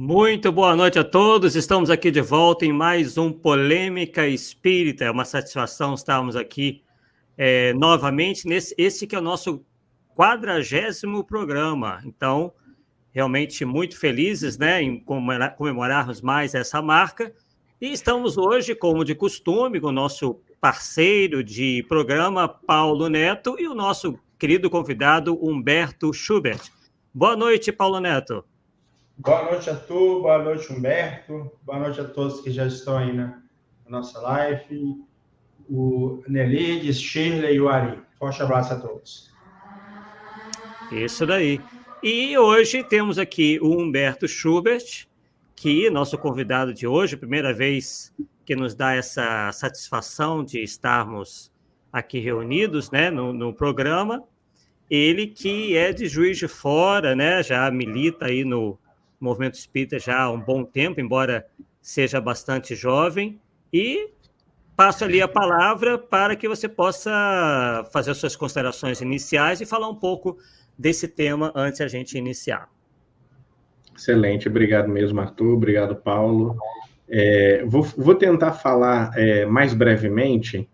Muito boa noite a todos. Estamos aqui de volta em mais um Polêmica Espírita. É uma satisfação estarmos aqui novamente esse que é o nosso 40º programa. Então, realmente muito felizes, né, em comemorarmos mais essa marca. E estamos hoje, como de costume, com o nosso parceiro de programa, Paulo Neto, e o nosso querido convidado, Humberto Schubert. Boa noite, Paulo Neto. Boa noite a tu, boa noite, Humberto. Boa noite a todos que já estão aí na nossa live. O Nelides, Shirley e o Ari. Forte abraço a todos. Isso daí. E hoje temos aqui o Humberto Schubert, que é nosso convidado de hoje, primeira vez que nos dá essa satisfação de estarmos aqui reunidos, né, no programa. Ele que é de Juiz de Fora, né, já milita aí no movimento espírita já há um bom tempo, embora seja bastante jovem, e passo ali a palavra para que você possa fazer as suas considerações iniciais e falar um pouco desse tema antes de a gente iniciar. Excelente, obrigado mesmo, Arthur, obrigado, Paulo. Vou tentar falar mais brevemente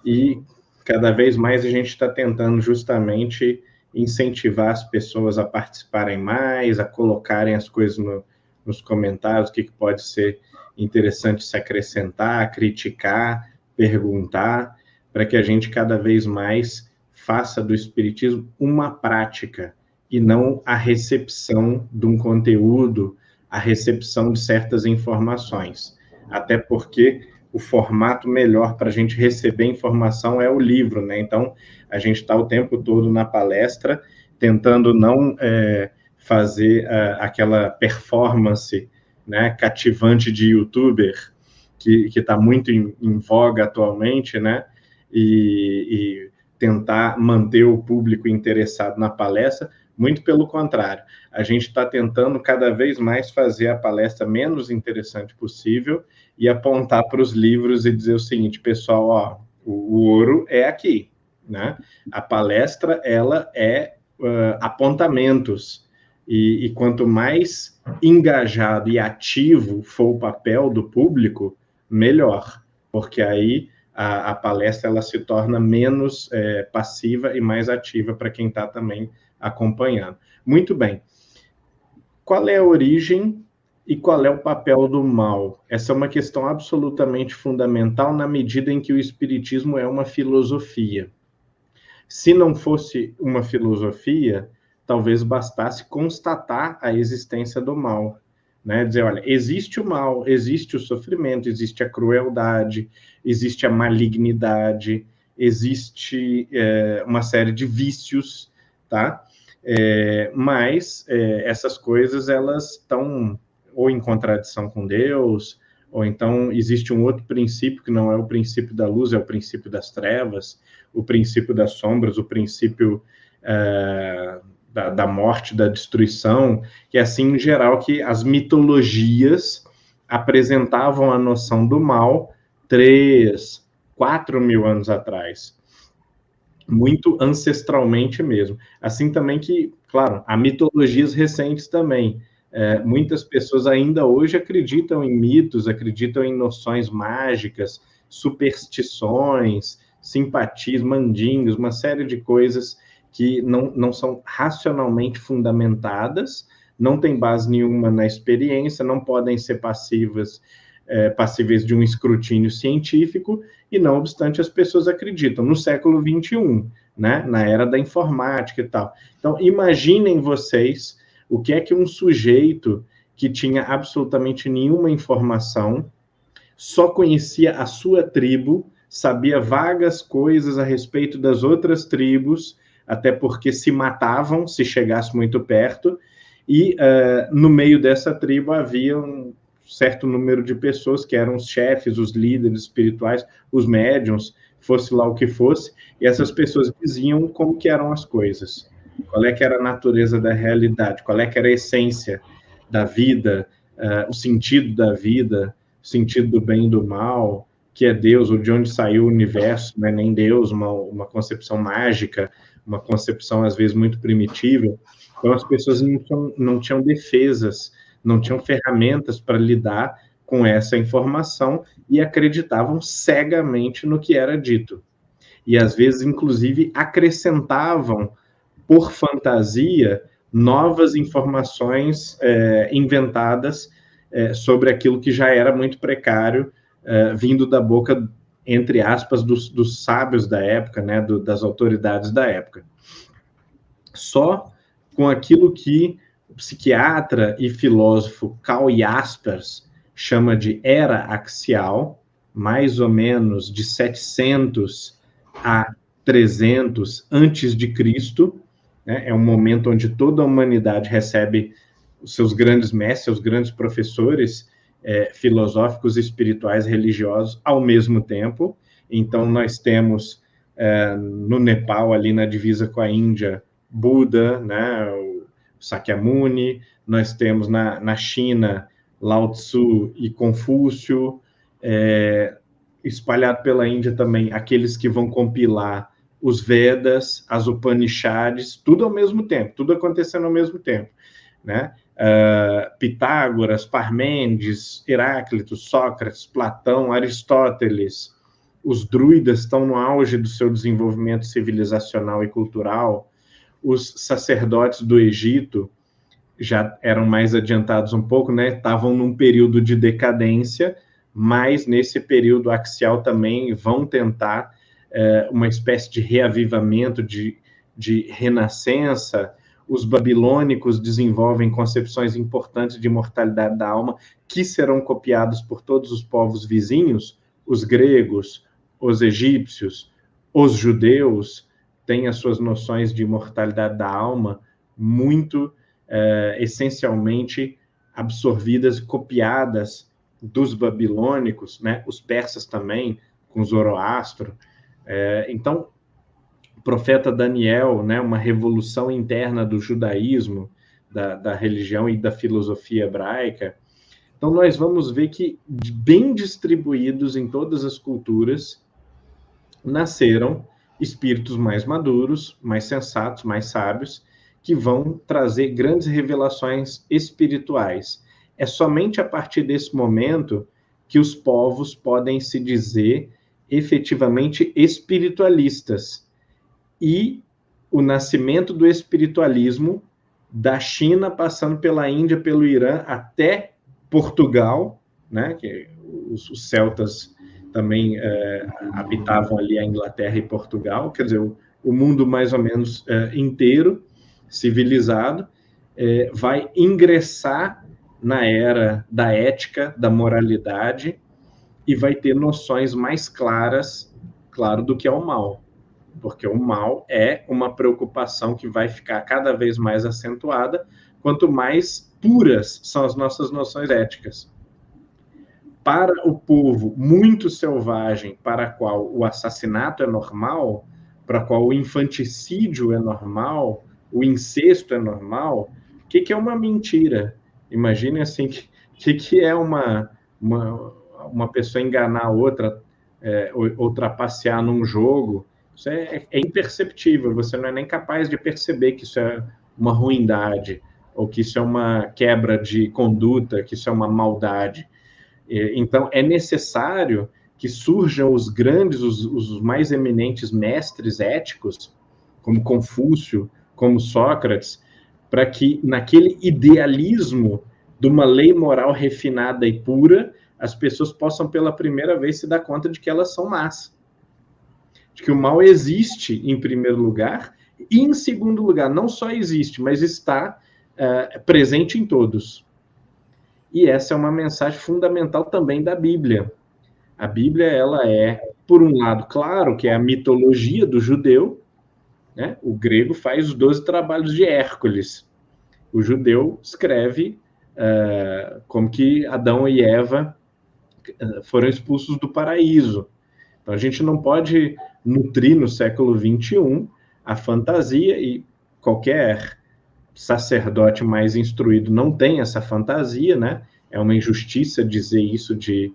e cada vez mais a gente está tentando justamente incentivar as pessoas a participarem mais, a colocarem as coisas nos comentários, o que pode ser interessante se acrescentar, criticar, perguntar, para que a gente cada vez mais faça do Espiritismo uma prática e não a recepção de um conteúdo, a recepção de certas informações. Até porque o formato melhor para a gente receber informação é o livro, né? Então, a gente está o tempo todo na palestra, tentando não fazer aquela performance, né, cativante de youtuber, que está muito em voga atualmente, né? E tentar manter o público interessado na palestra. Muito pelo contrário, a gente está tentando cada vez mais fazer a palestra menos interessante possível e apontar para os livros e dizer o seguinte, pessoal, ó, o ouro é aqui, né? A palestra, ela é apontamentos, e quanto mais engajado e ativo for o papel do público, melhor, porque aí a palestra ela se torna menos passiva e mais ativa para quem está também acompanhando. Muito bem. Qual é a origem e qual é o papel do mal? Essa é uma questão absolutamente fundamental na medida em que o Espiritismo é uma filosofia. Se não fosse uma filosofia, talvez bastasse constatar a existência do mal, né? Dizer, olha, existe o mal, existe o sofrimento, existe a crueldade, existe a malignidade, existe uma série de vícios, tá? Mas essas coisas, elas estão ou em contradição com Deus, ou então existe um outro princípio que não é o princípio da luz, é o princípio das trevas, o princípio das sombras, o princípio da morte, da destruição, que é assim, em geral, que as mitologias apresentavam a noção do mal 3, 4 mil anos atrás. Muito ancestralmente mesmo. Assim também que, claro, há mitologias recentes também. Muitas pessoas ainda hoje acreditam em mitos, acreditam em noções mágicas, superstições, simpatias, mandinhos, uma série de coisas que não são racionalmente fundamentadas, não tem base nenhuma na experiência, não podem ser passíveis de um escrutínio científico, e não obstante as pessoas acreditam. No século XXI, né, na era da informática e tal. Então, imaginem vocês o que é que um sujeito que tinha absolutamente nenhuma informação, só conhecia a sua tribo, sabia vagas coisas a respeito das outras tribos, até porque se matavam se chegasse muito perto, e no meio dessa tribo havia um certo número de pessoas que eram os chefes, os líderes espirituais, os médiuns, fosse lá o que fosse, e essas pessoas diziam como que eram as coisas, qual é que era a natureza da realidade, qual é que era a essência da vida, o sentido da vida, o sentido do bem e do mal, que é Deus, ou de onde saiu o universo, não é nem Deus, uma concepção mágica, uma concepção às vezes muito primitiva. Então as pessoas não tinham defesas, não tinham ferramentas para lidar com essa informação e acreditavam cegamente no que era dito. E, às vezes, inclusive, acrescentavam, por fantasia, novas informações inventadas sobre aquilo que já era muito precário, vindo da boca, entre aspas, dos sábios da época, né, das autoridades da época. Só com aquilo que o psiquiatra e filósofo Karl Jaspers chama de era axial, mais ou menos de 700 a 300 antes de Cristo, né? É um momento onde toda a humanidade recebe os seus grandes mestres, seus grandes professores filosóficos, espirituais, religiosos ao mesmo tempo. Então, nós temos no Nepal, ali na divisa com a Índia, Buda, né, o Sakyamuni, nós temos na China, Lao Tzu e Confúcio, espalhado pela Índia também, aqueles que vão compilar os Vedas, as Upanishads, tudo ao mesmo tempo, tudo acontecendo ao mesmo tempo, né? Pitágoras, Parmênides, Heráclito, Sócrates, Platão, Aristóteles, os druidas estão no auge do seu desenvolvimento civilizacional e cultural, os sacerdotes do Egito já eram mais adiantados um pouco, né? Estavam num período de decadência, mas nesse período axial também vão tentar uma espécie de reavivamento, de renascença. Os babilônicos desenvolvem concepções importantes de imortalidade da alma, que serão copiados por todos os povos vizinhos. Os gregos, os egípcios, os judeus têm as suas noções de imortalidade da alma muito essencialmente absorvidas e copiadas dos babilônicos, né? Os persas também, com Zoroastro. Então, o profeta Daniel, né, uma revolução interna do judaísmo, da religião e da filosofia hebraica. Então, nós vamos ver que, bem distribuídos em todas as culturas, nasceram espíritos mais maduros, mais sensatos, mais sábios, que vão trazer grandes revelações espirituais. É somente a partir desse momento que os povos podem se dizer efetivamente espiritualistas. E o nascimento do espiritualismo, da China, passando pela Índia, pelo Irã, até Portugal, né, que os celtas também habitavam ali a Inglaterra e Portugal, quer dizer, o mundo mais ou menos inteiro, civilizado, vai ingressar na era da ética, da moralidade, e vai ter noções mais claras, claro, do que é o mal. Porque o mal é uma preocupação que vai ficar cada vez mais acentuada, quanto mais puras são as nossas noções éticas. Para o povo muito selvagem, para o qual o assassinato é normal, para o qual o infanticídio é normal, o incesto é normal, o que é uma mentira? Imagine assim, que é uma pessoa enganar outra, ou trapacear num jogo. Isso é imperceptível, você não é nem capaz de perceber que isso é uma ruindade, ou que isso é uma quebra de conduta, que isso é uma maldade. Então, é necessário que surjam os grandes, os mais eminentes mestres éticos, como Confúcio, como Sócrates, para que, naquele idealismo de uma lei moral refinada e pura, as pessoas possam, pela primeira vez, se dar conta de que elas são más. De que o mal existe, em primeiro lugar, e, em segundo lugar, não só existe, mas está presente em todos. E essa é uma mensagem fundamental também da Bíblia. A Bíblia, ela por um lado, claro, que é a mitologia do judeu, né? O grego faz os 12 trabalhos de Hércules. O judeu escreve como que Adão e Eva foram expulsos do paraíso. Então, a gente não pode nutrir no século XXI a fantasia, e qualquer sacerdote mais instruído não tem essa fantasia, né? É uma injustiça dizer isso de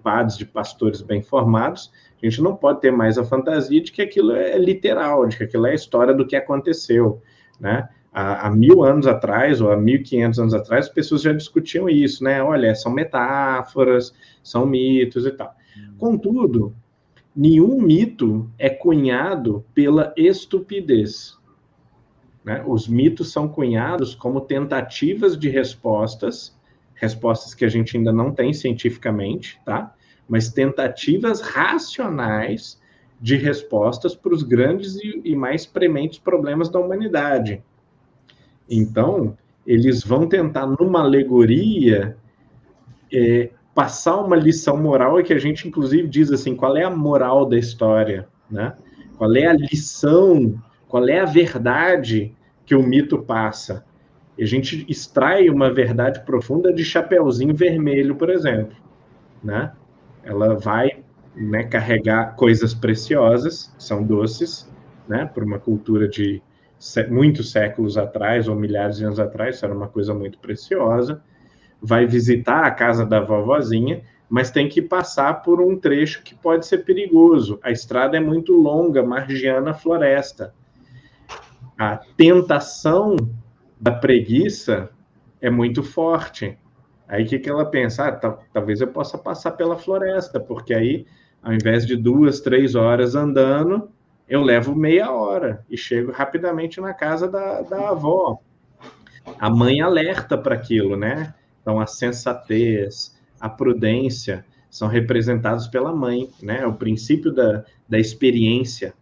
padres, de pastores bem formados. A gente não pode ter mais a fantasia de que aquilo é literal, de que aquilo é a história do que aconteceu, né? Há 1000 anos atrás, ou há 1500 anos atrás, as pessoas já discutiam isso, né? Olha, são metáforas, são mitos e tal. Contudo, nenhum mito é cunhado pela estupidez, né? Os mitos são cunhados como tentativas de respostas que a gente ainda não tem cientificamente, tá? Mas tentativas racionais de respostas para os grandes e mais prementes problemas da humanidade. Então, eles vão tentar, numa alegoria, passar uma lição moral, que a gente, inclusive, diz assim, qual é a moral da história, né? Qual é a lição, qual é a verdade que o mito passa? E a gente extrai uma verdade profunda de Chapeuzinho Vermelho, por exemplo, né? Ela vai, né, carregar coisas preciosas, que são doces, né? Por uma cultura de muitos séculos atrás, ou milhares de anos atrás, isso era uma coisa muito preciosa. Vai visitar a casa da vovozinha, mas tem que passar por um trecho que pode ser perigoso. A estrada é muito longa, margiana floresta. A tentação da preguiça é muito forte. Aí o que ela pensa? Talvez eu possa passar pela floresta, porque aí, ao invés de 2, 3 horas andando, eu levo meia hora e chego rapidamente na casa da avó. A mãe alerta para aquilo, né? Então, a sensatez, a prudência são representados pela mãe, né? O princípio da experiência,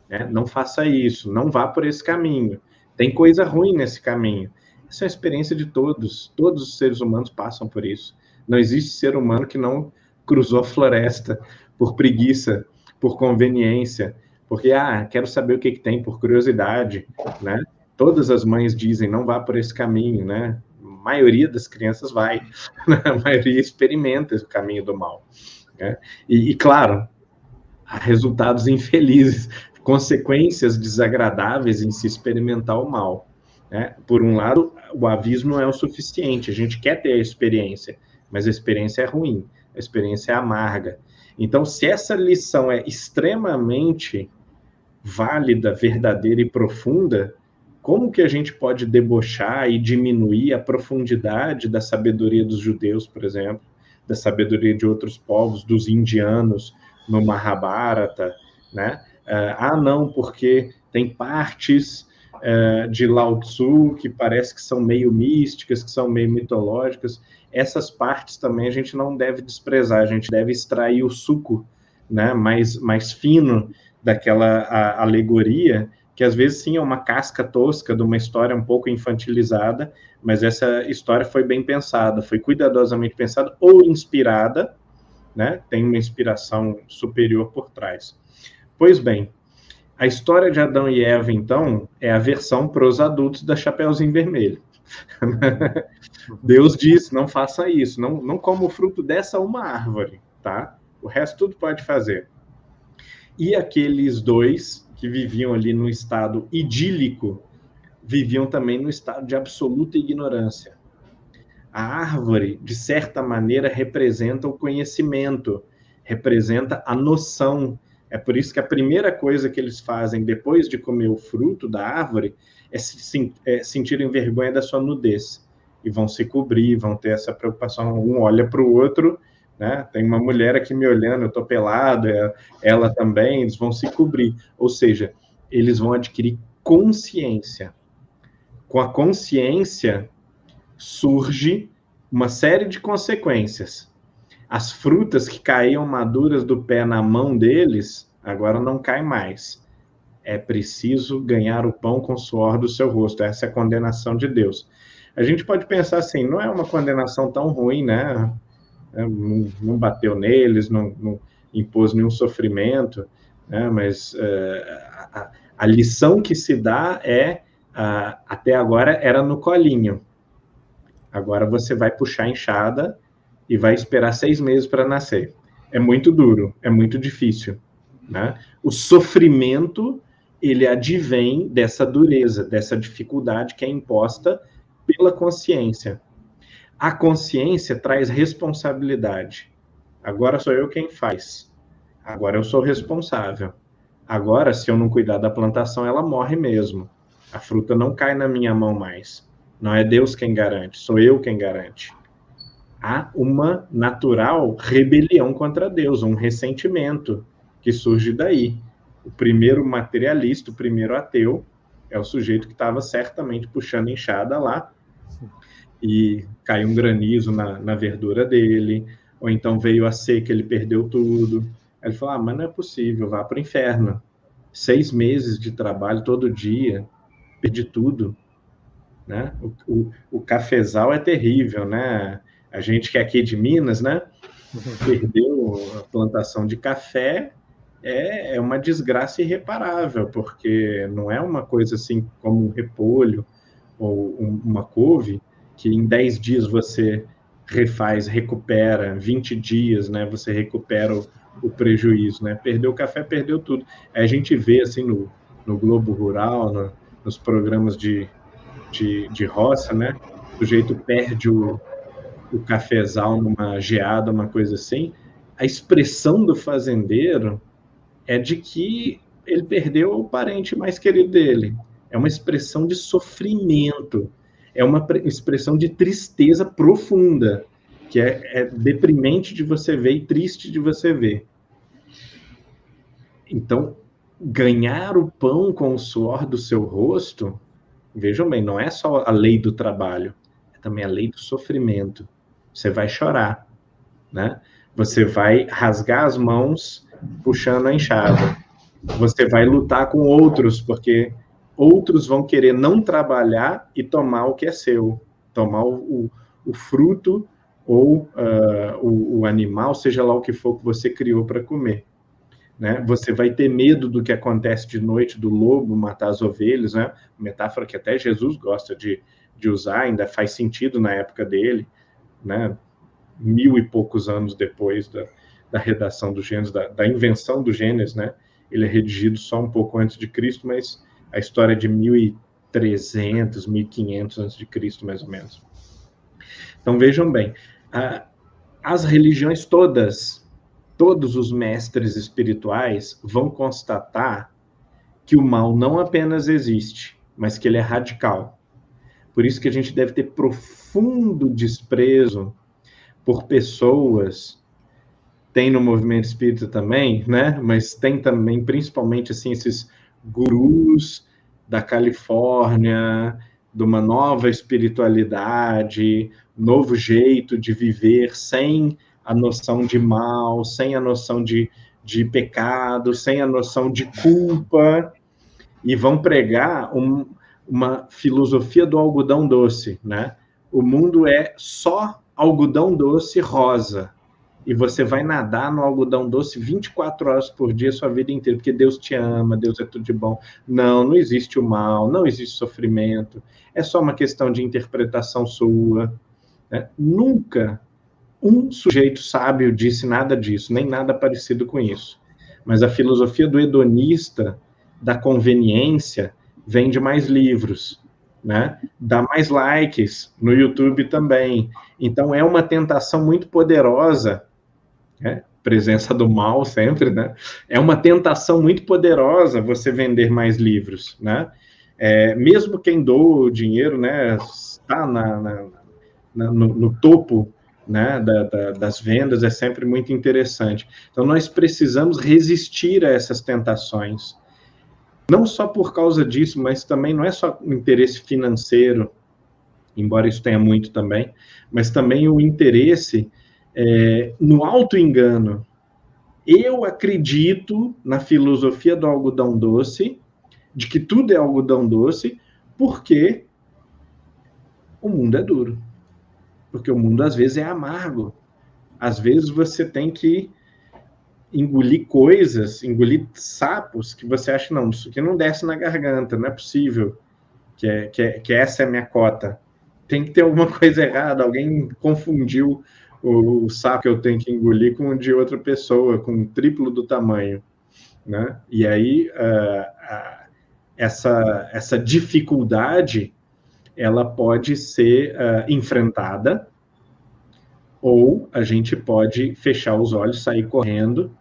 né? Não faça isso, não vá por esse caminho. Tem coisa ruim nesse caminho. Essa é a experiência de todos. Todos os seres humanos passam por isso. Não existe ser humano que não cruzou a floresta por preguiça, por conveniência, porque, quero saber o que tem, por curiosidade, né? Todas as mães dizem, não vá por esse caminho, né? A maioria das crianças vai, a maioria experimenta o caminho do mal, né? E claro, há resultados infelizes, consequências desagradáveis em se experimentar o mal, né? Por um lado, o aviso não é o suficiente, a gente quer ter a experiência, mas a experiência é ruim, a experiência é amarga. Então, se essa lição é extremamente válida, verdadeira e profunda, como que a gente pode debochar e diminuir a profundidade da sabedoria dos judeus, por exemplo, da sabedoria de outros povos, dos indianos, no Mahabharata, né? Não, porque tem partes de Lao Tzu que parece que são meio místicas, que são meio mitológicas. Essas partes também a gente não deve desprezar, a gente deve extrair o suco, né, mais fino daquela alegoria, que às vezes sim é uma casca tosca de uma história um pouco infantilizada, mas essa história foi bem pensada, foi cuidadosamente pensada ou inspirada, né? Tem uma inspiração superior por trás. Pois bem, a história de Adão e Eva, então, é a versão para os adultos da Chapeuzinho Vermelho. Deus diz, não faça isso, não coma o fruto dessa uma árvore, tá? O resto tudo pode fazer. E aqueles dois que viviam ali no estado idílico, viviam também no estado de absoluta ignorância. A árvore, de certa maneira, representa o conhecimento, representa a noção. É por isso que a primeira coisa que eles fazem depois de comer o fruto da árvore é sentirem vergonha da sua nudez. E vão se cobrir, vão ter essa preocupação. Um olha para o outro, né? Tem uma mulher aqui me olhando, eu estou pelado, ela também, eles vão se cobrir. Ou seja, eles vão adquirir consciência. Com a consciência surge uma série de consequências. As frutas que caíam maduras do pé na mão deles, agora não caem mais. É preciso ganhar o pão com o suor do seu rosto. Essa é a condenação de Deus. A gente pode pensar assim, não é uma condenação tão ruim, né? Não bateu neles, não impôs nenhum sofrimento, né? Mas a lição que se dá até agora era no colinho. Agora você vai puxar a enxada e vai esperar 6 meses para nascer. É muito duro, é muito difícil, né? O sofrimento, ele advém dessa dureza, dessa dificuldade que é imposta pela consciência. A consciência traz responsabilidade. Agora sou eu quem faz. Agora eu sou responsável. Agora, se eu não cuidar da plantação, ela morre mesmo. A fruta não cai na minha mão mais. Não é Deus quem garante, sou eu quem garante. Há uma natural rebelião contra Deus, um ressentimento que surge daí. O primeiro materialista, o primeiro ateu, é o sujeito que estava certamente puxando enxada lá e caiu um granizo na verdura dele, ou então veio a seca, ele perdeu tudo. Aí ele falou, mas não é possível, vá para o inferno. 6 meses de trabalho todo dia, perdi tudo. Né? O cafezal é terrível, né? A gente que é aqui de Minas, né? Perdeu a plantação de café, é uma desgraça irreparável, porque não é uma coisa assim como um repolho ou uma couve, que em 10 dias você refaz, recupera, 20 dias, né? Você recupera o prejuízo, né? Perdeu o café, perdeu tudo. Aí a gente vê assim no Globo Rural, nos programas de roça, né? O sujeito perde o cafezal numa geada, uma coisa assim. A expressão do fazendeiro é de que ele perdeu o parente mais querido dele. É uma expressão de sofrimento, é uma expressão de tristeza profunda, que é deprimente de você ver e triste de você ver. Então, ganhar o pão com o suor do seu rosto, vejam bem, não é só a lei do trabalho, é também a lei do sofrimento. Você vai chorar, né? Você vai rasgar as mãos puxando a enxada. Você vai lutar com outros, porque outros vão querer não trabalhar e tomar o que é seu, tomar o fruto ou o animal, seja lá o que for que você criou para comer. Né? Você vai ter medo do que acontece de noite, do lobo matar as ovelhas, né? Metáfora que até Jesus gosta de usar, ainda faz sentido na época dele, né? 1000 e poucos anos depois da redação do Gênesis, da invenção do Gênesis, né? Ele é redigido só um pouco antes de Cristo, mas a história é de 1300, 1500 antes de Cristo, mais ou menos. Então, vejam bem, as religiões todos os mestres espirituais vão constatar que o mal não apenas existe, mas que ele é radical. Por isso que a gente deve ter profundo desprezo por pessoas, tem no movimento espírita também, né? Mas tem também, principalmente, assim, esses gurus da Califórnia, de uma nova espiritualidade, novo jeito de viver sem a noção de mal, sem a noção de pecado, sem a noção de culpa, e vão pregar uma filosofia do algodão doce, né? O mundo é só algodão doce rosa, e você vai nadar no algodão doce 24 horas por dia, sua vida inteira, porque Deus te ama, Deus é tudo de bom. Não existe o mal, não existe sofrimento, é só uma questão de interpretação sua. Né? Nunca um sujeito sábio disse nada disso, nem nada parecido com isso. Mas a filosofia do hedonista, da conveniência, vende mais livros, né? Dá mais likes no YouTube também. Então é uma tentação muito poderosa, né? Presença do mal sempre, né? É uma tentação muito poderosa você vender mais livros, né? Mesmo quem doa o dinheiro, né, está no topo, né, das vendas, é sempre muito interessante. Então nós precisamos resistir a essas tentações. Não só por causa disso, mas também não é só o interesse financeiro, embora isso tenha muito também, mas também o interesse no auto-engano. Eu acredito na filosofia do algodão doce, de que tudo é algodão doce, porque o mundo é duro. Porque o mundo, às vezes, é amargo. Às vezes, você tem que engolir coisas, engolir sapos, que você acha, não, isso aqui não desce na garganta, não é possível que essa é a minha cota. Tem que ter alguma coisa errada, alguém confundiu o sapo que eu tenho que engolir com o de outra pessoa, com o triplo do tamanho. Né? E aí, essa dificuldade, ela pode ser enfrentada, ou a gente pode fechar os olhos, sair correndo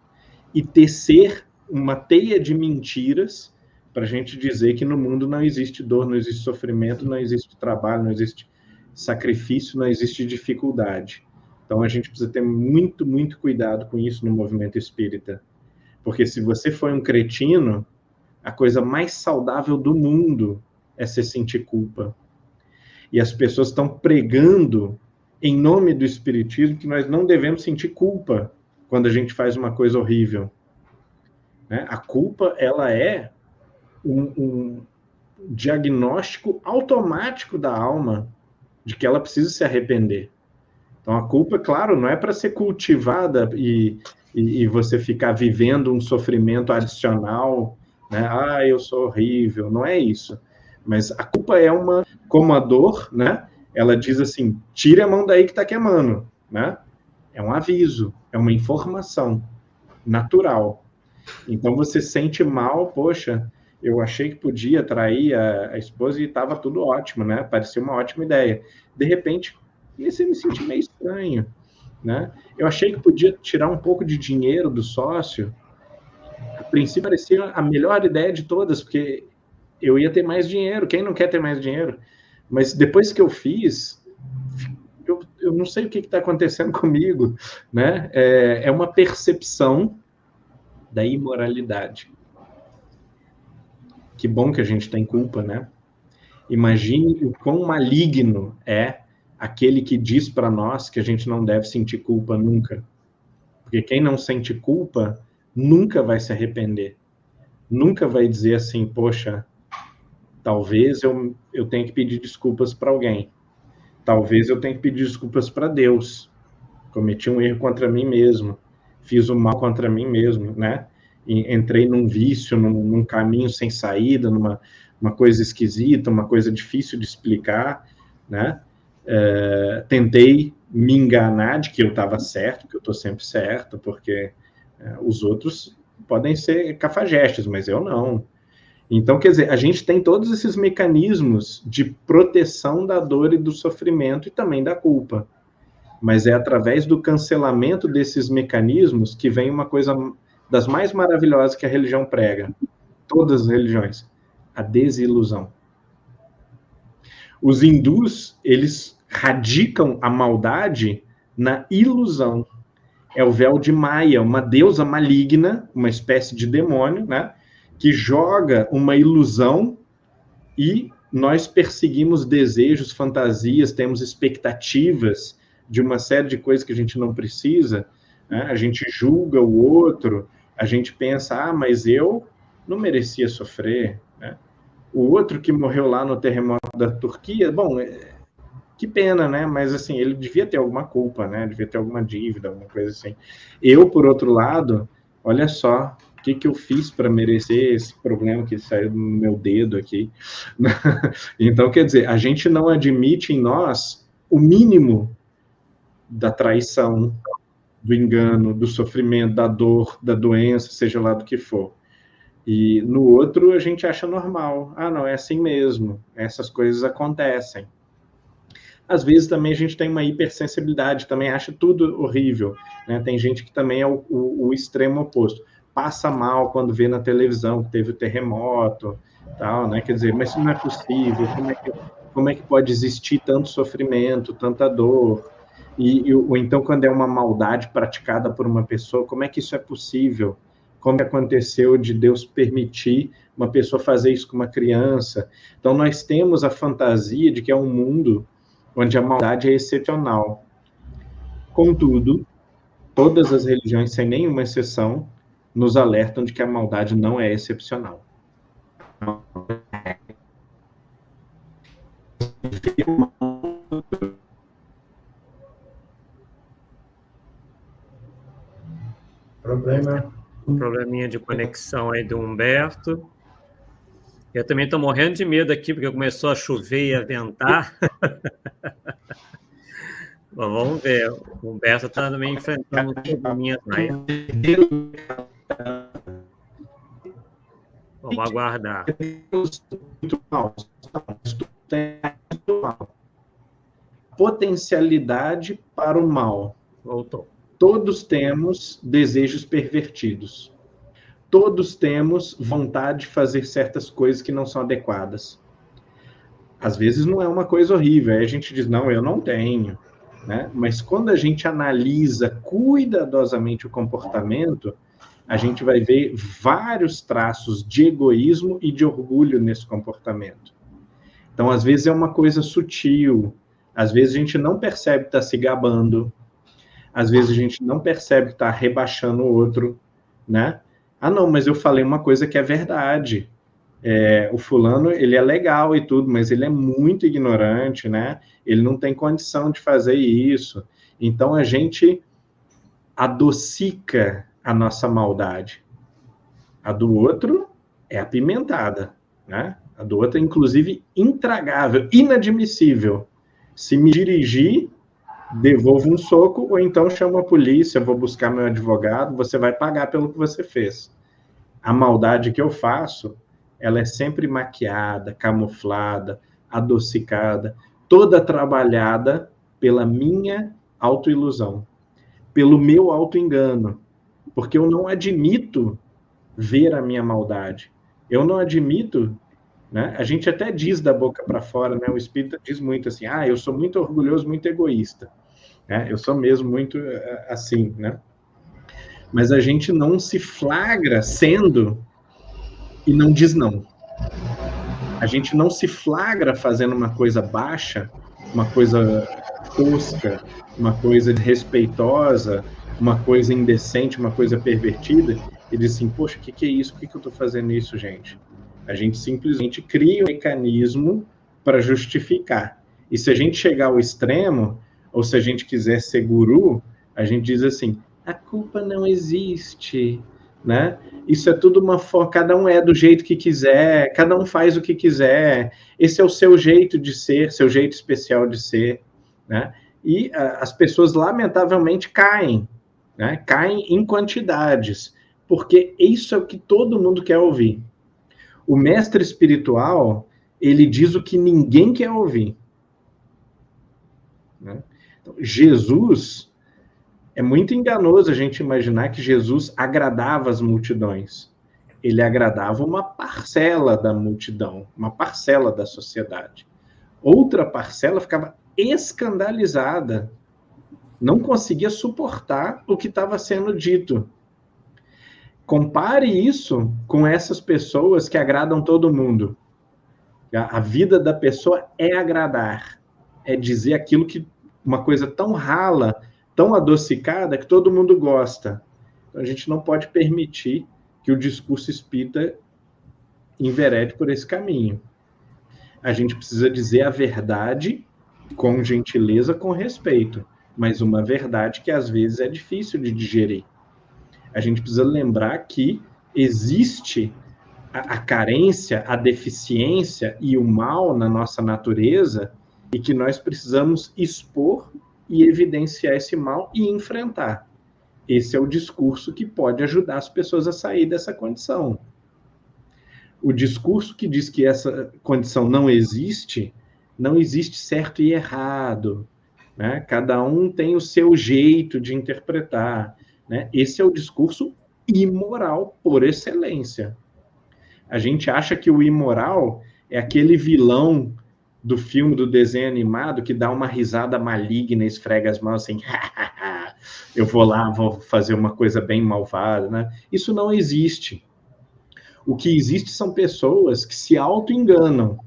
e tecer uma teia de mentiras para a gente dizer que no mundo não existe dor, não existe sofrimento, não existe trabalho, não existe sacrifício, não existe dificuldade. Então a gente precisa ter muito, muito cuidado com isso no movimento espírita. Porque se você foi um cretino, a coisa mais saudável do mundo é se sentir culpa. E as pessoas estão pregando, em nome do espiritismo, que nós não devemos sentir culpa quando a gente faz uma coisa horrível. Né? A culpa, ela é um diagnóstico automático da alma de que ela precisa se arrepender. Então, a culpa, claro, não é para ser cultivada e você ficar vivendo um sofrimento adicional, né? Ah, eu sou horrível. Não é isso. Mas a culpa é uma, como a dor, né? Ela diz assim, tire a mão daí que está queimando, né? É um aviso, é uma informação natural. Então, você sente mal, poxa, eu achei que podia trair a esposa e estava tudo ótimo, né? Parecia uma ótima ideia. De repente, comecei a me sentir meio estranho, né? Eu achei que podia tirar um pouco de dinheiro do sócio. A princípio parecia a melhor ideia de todas, porque eu ia ter mais dinheiro. Quem não quer ter mais dinheiro? Mas depois que eu fiz, eu não sei o que está acontecendo comigo, né? É uma percepção da imoralidade. Que bom que a gente tem culpa, né? Imagine o quão maligno é aquele que diz para nós que a gente não deve sentir culpa nunca. Porque quem não sente culpa nunca vai se arrepender. Nunca vai dizer assim, poxa, talvez eu tenha que pedir desculpas para alguém. Talvez eu tenha que pedir desculpas para Deus. Cometi um erro contra mim mesmo. Fiz um mal contra mim mesmo, né? E entrei num vício, num caminho sem saída, numa coisa esquisita, uma coisa difícil de explicar, né? Tentei me enganar de que eu estava certo, que eu estou sempre certo, porque os outros podem ser cafajestes, mas eu não. Então, quer dizer, a gente tem todos esses mecanismos de proteção da dor e do sofrimento e também da culpa. Mas é através do cancelamento desses mecanismos que vem uma coisa das mais maravilhosas que a religião prega. Todas as religiões. A desilusão. Os hindus, eles radicam a maldade na ilusão. É o véu de Maia, uma deusa maligna, uma espécie de demônio, né? Que joga uma ilusão e nós perseguimos desejos, fantasias, temos expectativas de uma série de coisas que a gente não precisa, né? A gente julga o outro, a gente pensa, mas eu não merecia sofrer, né? O outro que morreu lá no terremoto da Turquia, bom, que pena, né? Mas, assim, ele devia ter alguma culpa, né? Devia ter alguma dívida, alguma coisa assim. Eu, por outro lado, olha só, o que eu fiz para merecer esse problema que saiu do meu dedo aqui? Então, quer dizer, a gente não admite em nós o mínimo da traição, do engano, do sofrimento, da dor, da doença, seja lá do que for. E no outro a gente acha normal. Ah, não, é assim mesmo. Essas coisas acontecem. Às vezes também a gente tem uma hipersensibilidade, também acha tudo horrível, né? Tem gente que também é o extremo oposto. Passa mal quando vê na televisão que teve o terremoto, tal, né? Quer dizer, mas isso não é possível. Como é que pode existir tanto sofrimento, tanta dor? Ou então, quando é uma maldade praticada por uma pessoa, como é que isso é possível? Como aconteceu de Deus permitir uma pessoa fazer isso com uma criança? Então, nós temos a fantasia de que é um mundo onde a maldade é excepcional. Contudo, todas as religiões, sem nenhuma exceção, nos alertam de que a maldade não é excepcional. Probleminha de conexão aí do Humberto. Eu também estou morrendo de medo aqui, porque começou a chover e a ventar. Bom, vamos ver. O Humberto está também enfrentando um probleminha aí. Vamos aguardar. Potencialidade para o mal. Voltou. Todos temos desejos pervertidos. todos temos vontade de fazer certas coisas que não são adequadas. Às vezes não é uma coisa horrível, aí a gente diz, não, eu não tenho, né? Mas quando a gente analisa cuidadosamente o comportamento, a gente vai ver vários traços de egoísmo e de orgulho nesse comportamento. Então, às vezes é uma coisa sutil, às vezes a gente não percebe que está se gabando, às vezes a gente não percebe que está rebaixando o outro, né? Ah, não, mas eu falei uma coisa que é verdade. O fulano, ele é legal e tudo, mas ele é muito ignorante, né? Ele não tem condição de fazer isso. Então, a gente adocica a nossa maldade. A do outro é apimentada, né? A do outro é, inclusive, intragável, inadmissível. Se me dirigir, devolvo um soco, ou então chamo a polícia, vou buscar meu advogado, você vai pagar pelo que você fez. A maldade que eu faço, ela é sempre maquiada, camuflada, adocicada, toda trabalhada pela minha autoilusão, pelo meu autoengano, porque eu não admito ver a minha maldade. Eu não admito, né? A gente até diz da boca para fora, né? O espírita diz muito assim, eu sou muito orgulhoso, muito egoísta, né? Eu sou mesmo muito assim, né? Mas a gente não se flagra sendo e não diz não. A gente não se flagra fazendo uma coisa baixa, uma coisa tosca, uma coisa desrespeitosa, uma coisa indecente, uma coisa pervertida, e diz assim, poxa, o que é isso? Por que eu estou fazendo isso, gente? A gente simplesmente cria um mecanismo para justificar. E se a gente chegar ao extremo, ou se a gente quiser ser guru, a gente diz assim, a culpa não existe, né? Isso é tudo uma forma, cada um é do jeito que quiser, cada um faz o que quiser, esse é o seu jeito de ser, seu jeito especial de ser, né? E as pessoas, lamentavelmente, caem, né? Caem em quantidades, porque isso é o que todo mundo quer ouvir. O mestre espiritual, ele diz o que ninguém quer ouvir, né? Então, Jesus... É muito enganoso a gente imaginar que Jesus agradava as multidões. Ele agradava uma parcela da multidão, uma parcela da sociedade. Outra parcela ficava escandalizada, não conseguia suportar o que estava sendo dito. Compare isso com essas pessoas que agradam todo mundo. A vida da pessoa é agradar, é dizer aquilo que uma coisa tão rala, tão adocicada, que todo mundo gosta. Então, a gente não pode permitir que o discurso espírita enverede por esse caminho. A gente precisa dizer a verdade com gentileza, com respeito, mas uma verdade que às vezes é difícil de digerir. A gente precisa lembrar que existe a carência, a deficiência e o mal na nossa natureza e que nós precisamos expor e evidenciar esse mal e enfrentar. Esse é o discurso que pode ajudar as pessoas a sair dessa condição. O discurso que diz que essa condição não existe certo e errado, né? Cada um tem o seu jeito de interpretar, né? Esse é o discurso imoral por excelência. A gente acha que o imoral é aquele vilão do filme, do desenho animado, que dá uma risada maligna, esfrega as mãos assim, eu vou lá, vou fazer uma coisa bem malvada, né? Isso não existe. O que existe são pessoas que se auto-enganam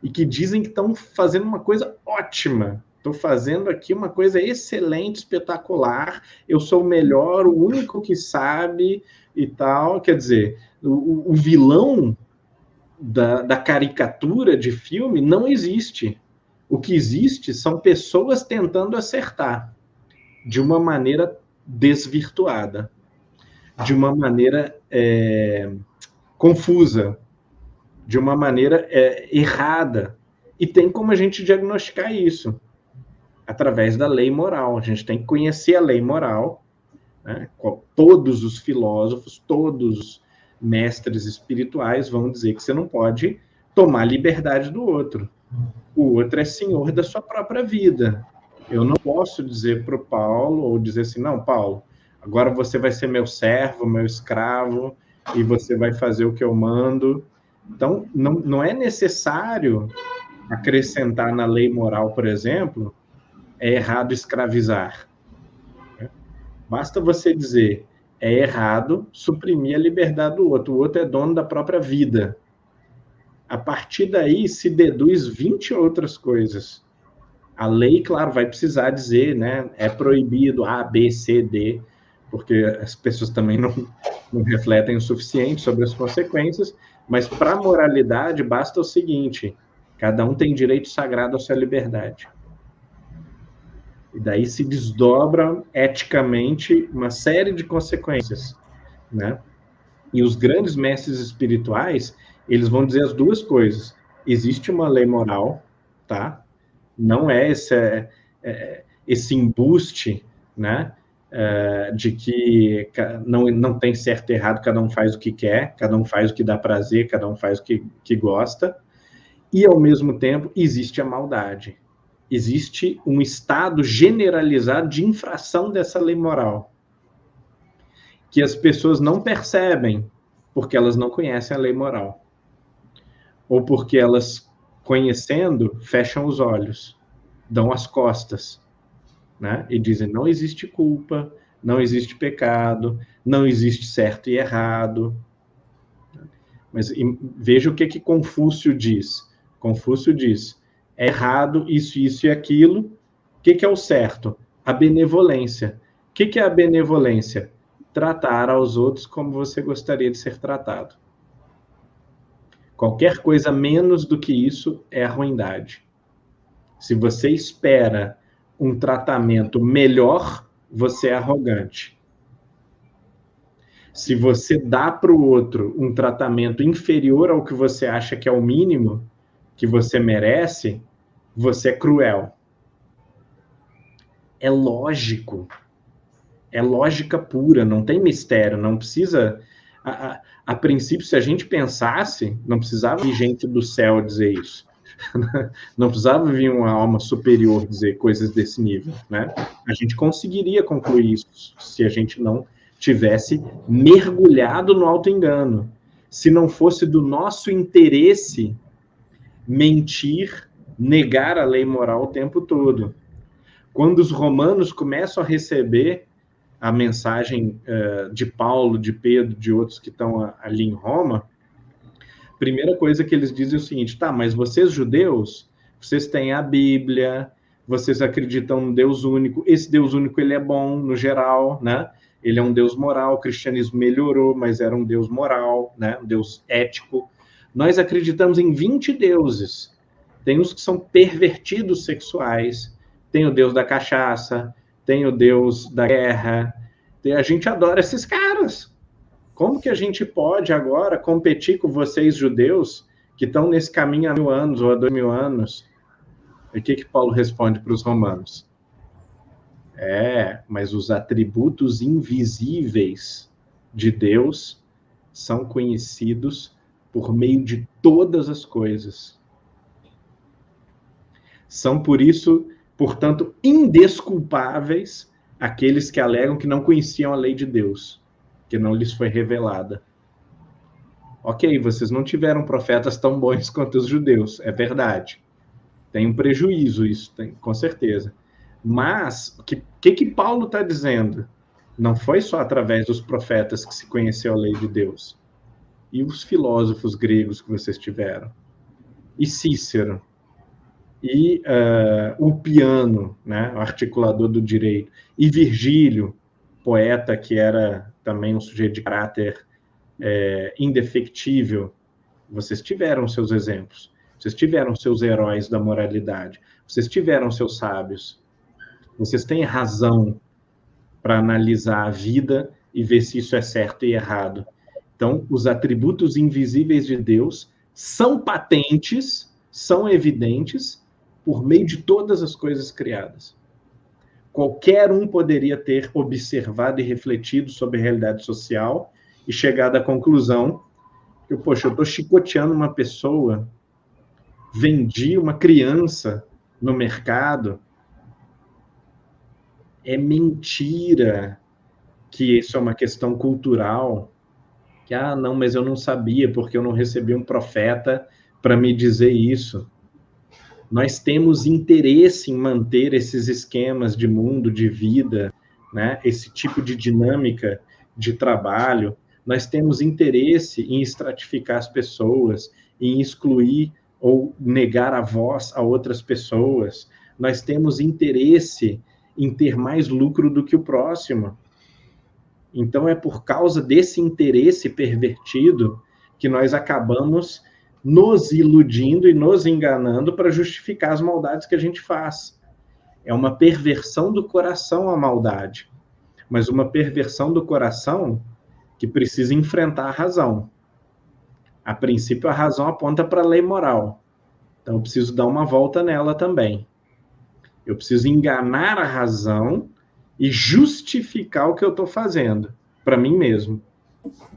e que dizem que estão fazendo uma coisa ótima. Estou fazendo aqui uma coisa excelente, espetacular, eu sou o melhor, o único que sabe e tal. Quer dizer, o vilão da caricatura de filme não existe. O que existe são pessoas tentando acertar de uma maneira desvirtuada, de uma maneira confusa, de uma maneira errada. E tem como a gente diagnosticar isso através da lei moral. A gente tem que conhecer a lei moral, né? Todos os filósofos, todos os mestres espirituais vão dizer que você não pode tomar liberdade do outro. O outro é senhor da sua própria vida. Eu não posso dizer para o Paulo, ou dizer assim, não, Paulo, Agora você vai ser meu servo, meu escravo, e você vai fazer o que eu mando. Então, não é necessário acrescentar na lei moral, por exemplo, é errado escravizar. Basta você dizer, é errado suprimir a liberdade do outro. O outro é dono da própria vida. A partir daí se deduz 20 outras coisas. A lei, claro, vai precisar dizer, né? É proibido A, B, C, D, porque as pessoas também não refletem o suficiente sobre as consequências, mas para a moralidade basta o seguinte: cada um tem direito sagrado à sua liberdade. E daí se desdobra eticamente uma série de consequências, né? E os grandes mestres espirituais, eles vão dizer as duas coisas. Existe uma lei moral, tá? Não é esse embuste, né? De que não tem certo e errado, cada um faz o que quer, cada um faz o que dá prazer, cada um faz o que gosta. E, ao mesmo tempo, existe a maldade. Existe um estado generalizado de infração dessa lei moral, que as pessoas não percebem porque elas não conhecem a lei moral. Ou porque elas, conhecendo, fecham os olhos, dão as costas, né? E dizem, não existe culpa, não existe pecado, não existe certo e errado. Mas veja o que Confúcio diz. Confúcio diz, é errado isso, isso e aquilo. O que é o certo? A benevolência. O que é a benevolência? Tratar aos outros como você gostaria de ser tratado. Qualquer coisa menos do que isso é a ruindade. Se você espera um tratamento melhor, você é arrogante. Se você dá para o outro um tratamento inferior ao que você acha que é o mínimo que você merece, você é cruel. É lógico. É lógica pura, não tem mistério, não precisa... A princípio, se a gente pensasse, não precisava vir gente do céu dizer isso. Não precisava vir uma alma superior dizer coisas desse nível, né? A gente conseguiria concluir isso se a gente não tivesse mergulhado no auto-engano. Se não fosse do nosso interesse mentir, negar a lei moral o tempo todo. Quando os romanos começam a receber a mensagem de Paulo, de Pedro, de outros que estão ali em Roma, a primeira coisa que eles dizem é o seguinte, tá, mas vocês judeus, vocês têm a Bíblia, vocês acreditam no Deus único, esse Deus único ele é bom no geral, né? Ele é um Deus moral, o cristianismo melhorou, mas era um Deus moral, né? Um Deus ético. Nós acreditamos em 20 deuses. Tem os que são pervertidos sexuais, tem o Deus da cachaça, tem o Deus da guerra. A gente adora esses caras. Como que a gente pode agora competir com vocês judeus que estão nesse caminho há 1000 anos ou há 2000 anos? E o que Paulo responde para os romanos? Mas os atributos invisíveis de Deus são conhecidos por meio de todas as coisas. São, por isso, portanto, indesculpáveis aqueles que alegam que não conheciam a lei de Deus, que não lhes foi revelada. Ok, vocês não tiveram profetas tão bons quanto os judeus, é verdade. Tem um prejuízo isso, tem, com certeza. Mas, o que Paulo está dizendo? Não foi só através dos profetas que se conheceu a lei de Deus. E os filósofos gregos que vocês tiveram? E Cícero? E Ulpiano, né, o articulador do direito? E Virgílio, poeta que era também um sujeito de caráter indefectível? Vocês tiveram seus exemplos. Vocês tiveram seus heróis da moralidade. Vocês tiveram seus sábios. Vocês têm razão para analisar a vida e ver se isso é certo e errado. Então, os atributos invisíveis de Deus são patentes, são evidentes, por meio de todas as coisas criadas. Qualquer um poderia ter observado e refletido sobre a realidade social e chegado à conclusão que, poxa, eu estou chicoteando uma pessoa, vendi uma criança no mercado. É mentira. que isso é uma questão cultural, que, não, mas eu não sabia, porque eu não recebi um profeta para me dizer isso. Nós temos interesse em manter esses esquemas de mundo, de vida, né? Esse tipo de dinâmica de trabalho. Nós temos interesse em estratificar as pessoas, em excluir ou negar a voz a outras pessoas. Nós temos interesse em ter mais lucro do que o próximo. Então, é por causa desse interesse pervertido que nós acabamos nos iludindo e nos enganando para justificar as maldades que a gente faz. É uma perversão do coração a maldade, mas uma perversão do coração que precisa enfrentar a razão. A princípio, a razão aponta para a lei moral. Então, eu preciso dar uma volta nela também. Eu preciso enganar a razão e justificar o que eu estou fazendo para mim mesmo.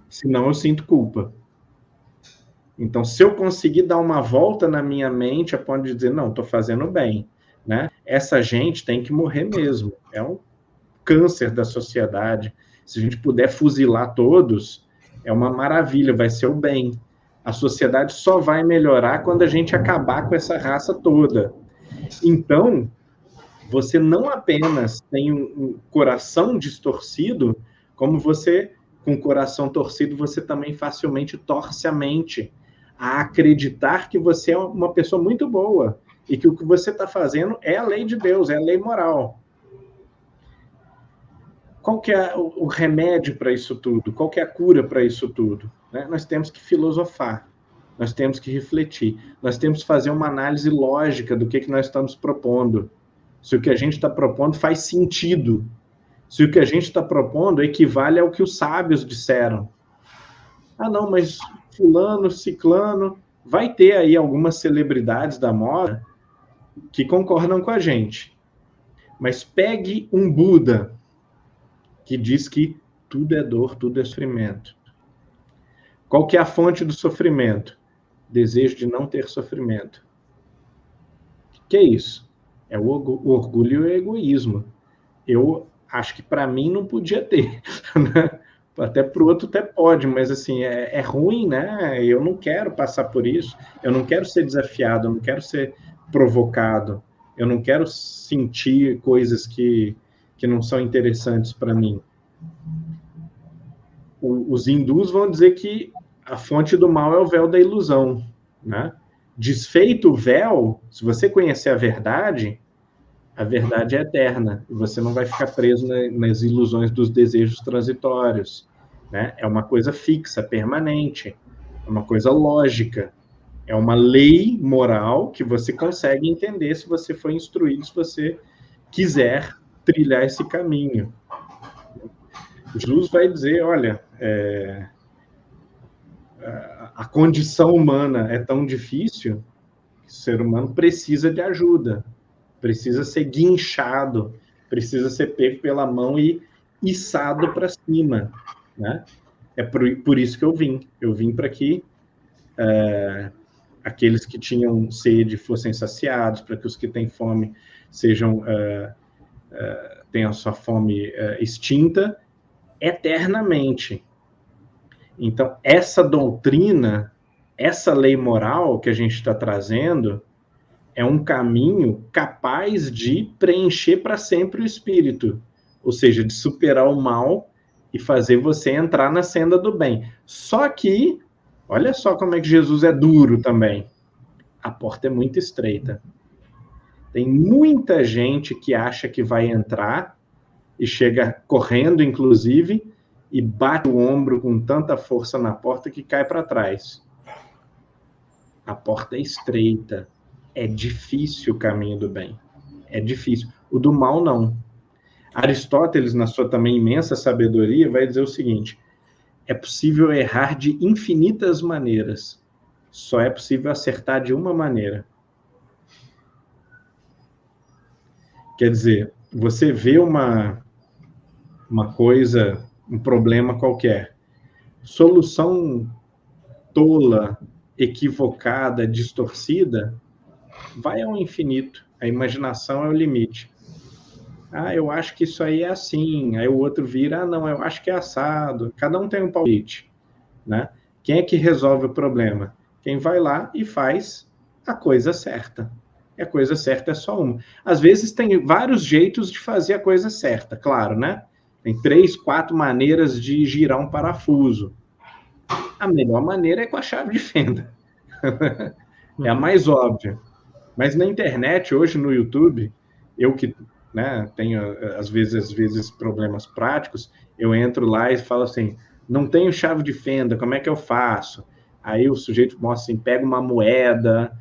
Senão, eu sinto culpa. Então, se eu conseguir dar uma volta na minha mente, a ponto de dizer, não, estou fazendo bem, né? Essa gente tem que morrer mesmo. É um câncer da sociedade. Se a gente puder fuzilar todos, é uma maravilha, vai ser o bem. A sociedade só vai melhorar quando a gente acabar com essa raça toda. Então, você não apenas tem um coração distorcido, como você, com o coração torcido, você também facilmente torce a mente a acreditar que você é uma pessoa muito boa e que o que você está fazendo é a lei de Deus, é a lei moral. Qual que é o remédio para isso tudo? Qual que é a cura para isso tudo? Né? Nós temos que filosofar, nós temos que refletir, nós temos que fazer uma análise lógica do que nós estamos propondo. Se o que a gente está propondo faz sentido, se o que a gente está propondo equivale ao que os sábios disseram. Não, mas fulano, ciclano, vai ter aí algumas celebridades da moda que concordam com a gente. Mas pegue um Buda que diz que tudo é dor, tudo é sofrimento. Qual que é a fonte do sofrimento? Desejo de não ter sofrimento. O que é isso? É o orgulho e o egoísmo. Eu acho que para mim não podia ter, né? Até para o outro até pode, mas assim, é ruim, né? Eu não quero passar por isso, eu não quero ser desafiado, eu não quero ser provocado, eu não quero sentir coisas que não são interessantes para mim. Os hindus vão dizer que a fonte do mal é o véu da ilusão, né? Desfeito o véu, se você conhecer a verdade é eterna, e você não vai ficar preso nas ilusões dos desejos transitórios, né? É uma coisa fixa, permanente, é uma coisa lógica, é uma lei moral que você consegue entender se você for instruído, se você quiser trilhar esse caminho. Jesus vai dizer, olha, a condição humana é tão difícil que o ser humano precisa de ajuda, precisa ser guinchado, precisa ser pego pela mão e içado para cima, né? É por isso que eu vim para que aqueles que tinham sede fossem saciados, para que os que têm fome tenham a sua fome extinta eternamente. Então, essa doutrina, essa lei moral que a gente está trazendo, é um caminho capaz de preencher para sempre o espírito, ou seja, de superar o mal e fazer você entrar na senda do bem. Só que, olha só como é que Jesus é duro também. A porta é muito estreita. Tem muita gente que acha que vai entrar e chega correndo, inclusive, e bate o ombro com tanta força na porta que cai para trás. A porta é estreita. É difícil o caminho do bem. É difícil. O do mal, não. Aristóteles, na sua também imensa sabedoria, vai dizer o seguinte: é possível errar de infinitas maneiras. Só é possível acertar de uma maneira. Quer dizer, você vê uma coisa, um problema qualquer, solução tola, equivocada, distorcida, vai ao infinito. A imaginação é o limite. Ah, eu acho que isso aí é assim. Aí o outro vira, ah, não, eu acho que é assado. Cada um tem um palpite, né? Quem é que resolve o problema? Quem vai lá e faz a coisa certa. E a coisa certa é só uma. Às vezes tem vários jeitos de fazer a coisa certa, claro, né? Tem 3, 4 maneiras de girar um parafuso. A melhor maneira é com a chave de fenda. É a mais óbvia. Mas na internet, hoje no YouTube, eu que, né, tenho às vezes problemas práticos, eu entro lá e falo assim, não tenho chave de fenda, como é que eu faço? Aí o sujeito mostra assim, pega uma moeda,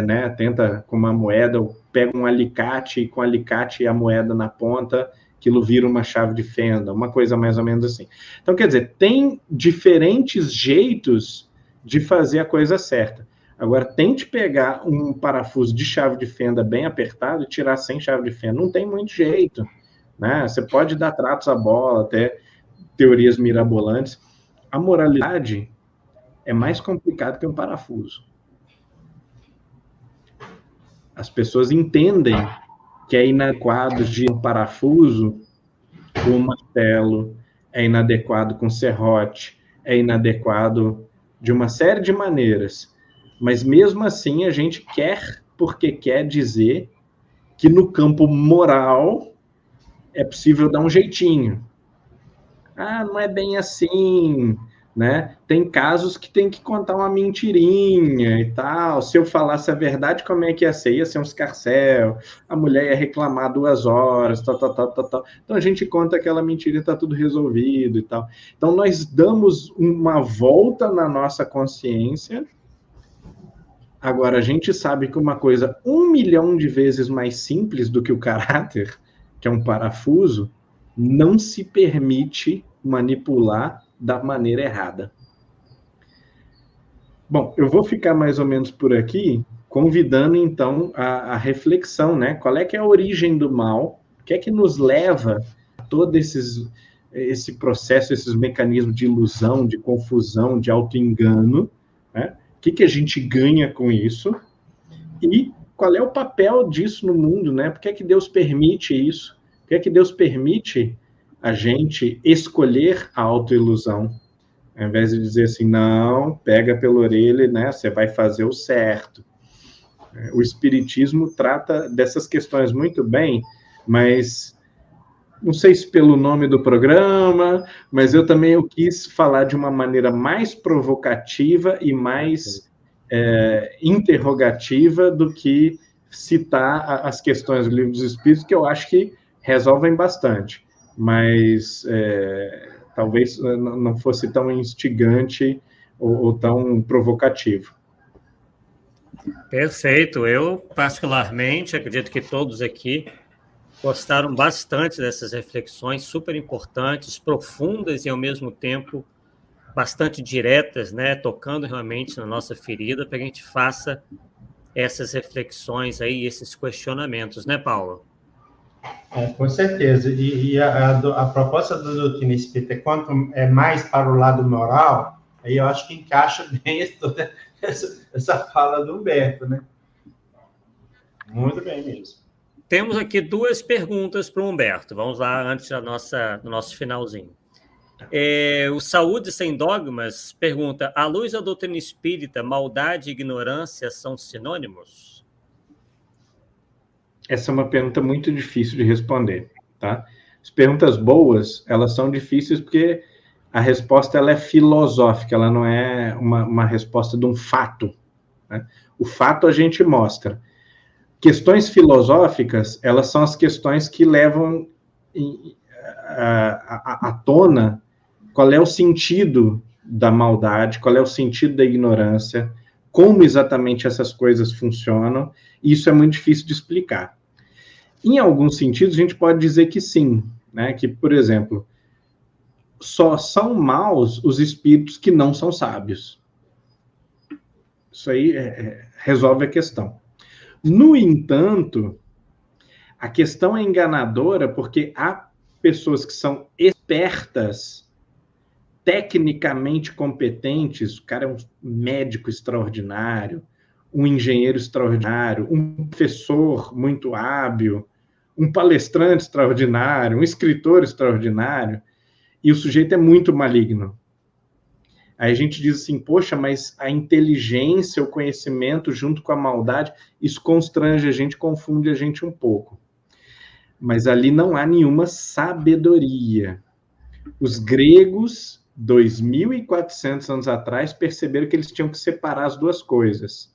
né, tenta com uma moeda, pega um alicate, e com o alicate e a moeda na ponta, aquilo vira uma chave de fenda, uma coisa mais ou menos assim. Então, quer dizer, tem diferentes jeitos de fazer a coisa certa. Agora, tente pegar um parafuso de chave de fenda bem apertado e tirar sem chave de fenda. Não tem muito jeito, né? Você pode dar tratos à bola, até teorias mirabolantes. A moralidade é mais complicado que um parafuso. As pessoas entendem que é inadequado de um parafuso com um martelo, é inadequado com serrote, é inadequado de uma série de maneiras. Mas mesmo assim a gente quer, porque quer dizer que no campo moral é possível dar um jeitinho. Ah, não é bem assim, né? Tem casos que tem que contar uma mentirinha e tal. Se eu falasse a verdade, como é que ia ser? Ia ser um escarcéu, a mulher ia reclamar 2 horas, tal. Então a gente conta aquela mentira e está tudo resolvido e tal. Então nós damos uma volta na nossa consciência. Agora, a gente sabe que uma coisa 1 milhão de vezes mais simples do que o caráter, que é um parafuso, não se permite manipular da maneira errada. Bom, eu vou ficar mais ou menos por aqui, convidando então a reflexão, né? Qual é que é a origem do mal? O que é que nos leva a todo esse processo, esses mecanismos de ilusão, de confusão, de auto-engano, né? O que a gente ganha com isso? E qual é o papel disso no mundo, né? Por que é que Deus permite isso? Por que é que Deus permite a gente escolher a autoilusão? Ao invés de dizer assim, não, pega pela orelha, né? Você vai fazer o certo. O Espiritismo trata dessas questões muito bem, mas não sei se pelo nome do programa, mas eu também quis falar de uma maneira mais provocativa e mais interrogativa do que citar as questões do Livro dos Espíritos, que eu acho que resolvem bastante, mas talvez não fosse tão instigante ou tão provocativo. Perfeito. Eu, particularmente, acredito que todos aqui gostaram bastante dessas reflexões super importantes, profundas e, ao mesmo tempo, bastante diretas, né? Tocando realmente na nossa ferida, para que a gente faça essas reflexões aí, esses questionamentos, né, Paulo? Com certeza. E a proposta da doutrina espírita, quanto é mais para o lado moral, aí eu acho que encaixa bem toda essa fala do Humberto, né? Muito bem mesmo. Temos aqui 2 perguntas para o Humberto. Vamos lá, antes do nosso finalzinho. O Saúde Sem Dogmas pergunta: à luz da doutrina espírita, maldade e ignorância são sinônimos? Essa é uma pergunta muito difícil de responder, tá? As perguntas boas, elas são difíceis porque a resposta ela é filosófica, ela não é uma resposta de um fato, né? O fato a gente mostra. Questões filosóficas, elas são as questões que levam à tona qual é o sentido da maldade, qual é o sentido da ignorância, como exatamente essas coisas funcionam, e isso é muito difícil de explicar. Em alguns sentidos, a gente pode dizer que sim, né? Que, por exemplo, só são maus os espíritos que não são sábios. Isso aí resolve a questão. No entanto, a questão é enganadora porque há pessoas que são espertas, tecnicamente competentes, o cara é um médico extraordinário, um engenheiro extraordinário, um professor muito hábil, um palestrante extraordinário, um escritor extraordinário, e o sujeito é muito maligno. Aí a gente diz assim, poxa, mas a inteligência, o conhecimento junto com a maldade, isso constrange a gente, confunde a gente um pouco. Mas ali não há nenhuma sabedoria. Os gregos, 2.400 anos atrás, perceberam que eles tinham que separar as duas coisas.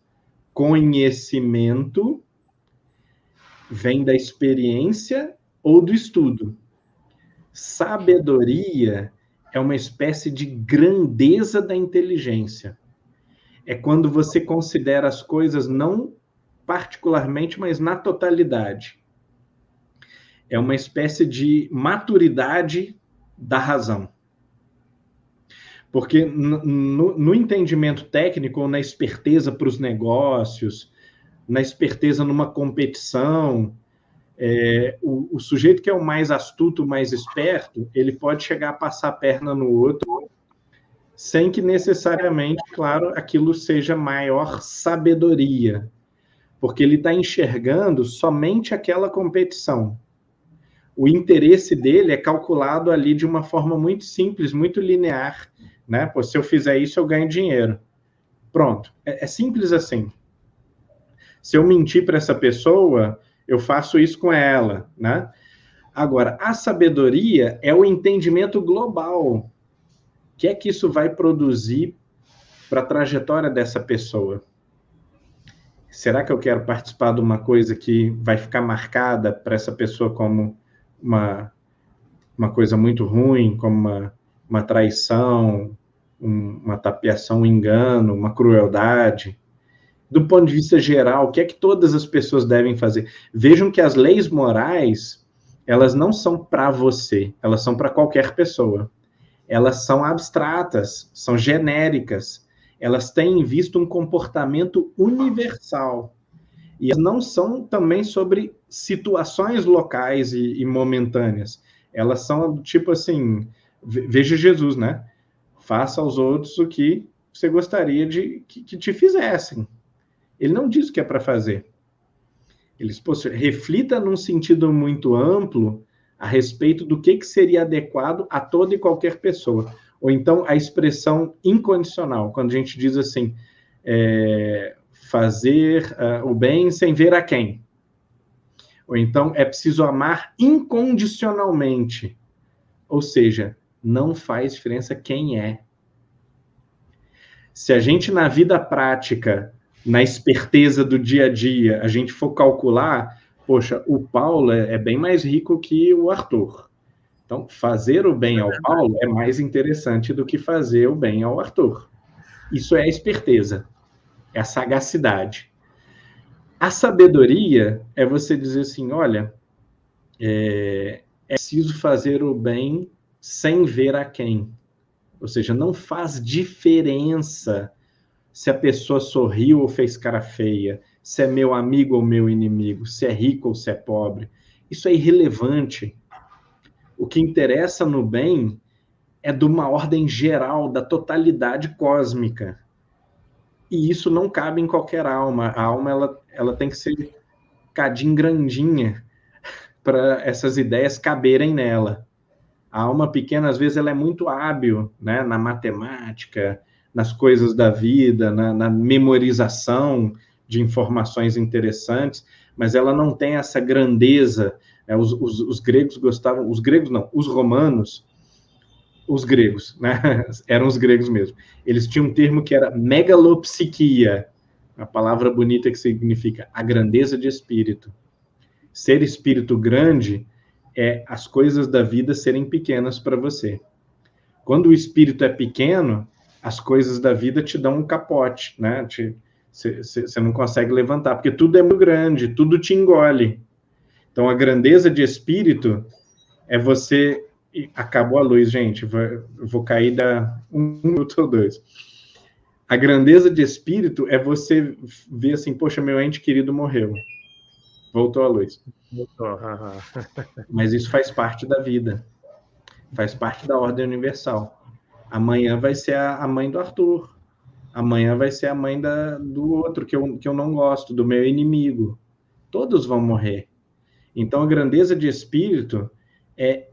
Conhecimento vem da experiência ou do estudo. Sabedoria é uma espécie de grandeza da inteligência. É quando você considera as coisas não particularmente, mas na totalidade. É uma espécie de maturidade da razão. Porque no entendimento técnico, ou na esperteza para os negócios, na esperteza numa competição, o sujeito que é o mais astuto, mais esperto, ele pode chegar a passar a perna no outro, sem que necessariamente, claro, aquilo seja maior sabedoria, porque ele está enxergando somente aquela competição. O interesse dele é calculado ali de uma forma muito simples, muito linear, né? Pô, se eu fizer isso, eu ganho dinheiro. Pronto, é simples assim. Se eu mentir para essa pessoa, eu faço isso com ela, né? Agora, a sabedoria é o entendimento global. O que é que isso vai produzir para a trajetória dessa pessoa? Será que eu quero participar de uma coisa que vai ficar marcada para essa pessoa como uma coisa muito ruim, como uma traição, uma tapeação, um engano, uma crueldade? Do ponto de vista geral, o que é que todas as pessoas devem fazer? Vejam que as leis morais, elas não são para você, elas são para qualquer pessoa. Elas são abstratas, são genéricas, elas têm em vista um comportamento universal. E elas não são também sobre situações locais e momentâneas. Elas são do tipo assim, veja Jesus, né? Faça aos outros o que você gostaria que te fizessem. Ele não diz o que é para fazer. Ele reflita num sentido muito amplo a respeito do que seria adequado a toda e qualquer pessoa. Ou então a expressão incondicional, quando a gente diz assim, fazer o bem sem ver a quem. Ou então é preciso amar incondicionalmente. Ou seja, não faz diferença quem é. Se a gente na vida prática, na esperteza do dia a dia, a gente for calcular, poxa, o Paulo é bem mais rico que o Arthur. Então, fazer o bem ao Paulo é mais interessante do que fazer o bem ao Arthur. Isso é a esperteza, é a sagacidade. A sabedoria é você dizer assim, olha, é preciso fazer o bem sem ver a quem. Ou seja, não faz diferença se a pessoa sorriu ou fez cara feia, se é meu amigo ou meu inimigo, se é rico ou se é pobre. Isso é irrelevante. O que interessa no bem é de uma ordem geral, da totalidade cósmica. E isso não cabe em qualquer alma. A alma ela tem que ser cadinho grandinha para essas ideias caberem nela. A alma pequena, às vezes, ela é muito hábil, né, na matemática, nas coisas da vida, na memorização de informações interessantes, mas ela não tem essa grandeza. Os gregos gostavam, os gregos não, os romanos, os gregos, né? Eram os gregos mesmo. Eles tinham um termo que era megalopsiquia, uma palavra bonita que significa a grandeza de espírito. Ser espírito grande é as coisas da vida serem pequenas para você. Quando o espírito é pequeno, as coisas da vida te dão um capote, né? Você não consegue levantar, porque tudo é muito grande, tudo te engole. Então, a grandeza de espírito é você... Acabou a luz, gente. Vou cair da 1 minuto ou 2. A grandeza de espírito é você ver assim, poxa, meu ente querido morreu. Voltou a luz. Mas isso faz parte da vida. Faz parte da ordem universal. Amanhã vai ser a mãe do Arthur. Amanhã vai ser a mãe do outro, que eu não gosto, do meu inimigo. Todos vão morrer. Então, a grandeza de espírito é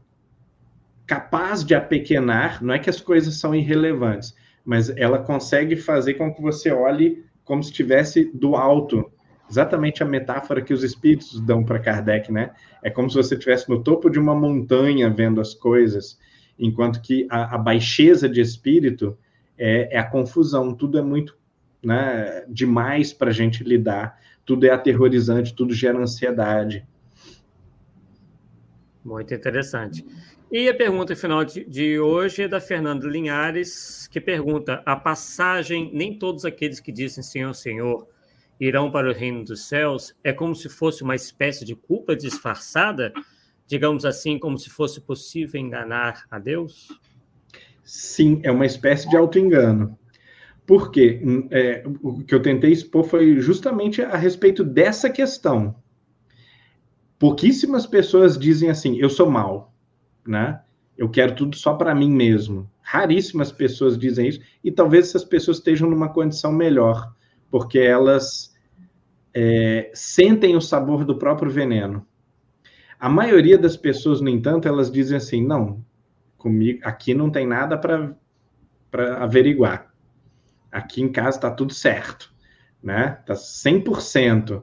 capaz de apequenar, não é que as coisas são irrelevantes, mas ela consegue fazer com que você olhe como se estivesse do alto. Exatamente a metáfora que os espíritos dão para Kardec, né? É como se você estivesse no topo de uma montanha vendo as coisas, enquanto que a baixeza de espírito é a confusão, tudo é muito, né, demais para a gente lidar, tudo é aterrorizante, tudo gera ansiedade. Muito interessante. E a pergunta final de hoje é da Fernanda Linhares, que pergunta: a passagem, nem todos aqueles que dizem Senhor, Senhor, irão para o reino dos céus, é como se fosse uma espécie de culpa disfarçada? Digamos assim, como se fosse possível enganar a Deus? Sim, é uma espécie de auto-engano. Por quê? O que eu tentei expor foi justamente a respeito dessa questão. Pouquíssimas pessoas dizem assim, eu sou mau, né? Eu quero tudo só para mim mesmo. Raríssimas pessoas dizem isso, e talvez essas pessoas estejam numa condição melhor, porque elas sentem o sabor do próprio veneno. A maioria das pessoas, no entanto, elas dizem assim, não, comigo, aqui não tem nada para averiguar. Aqui em casa está tudo certo, né? Está 100%.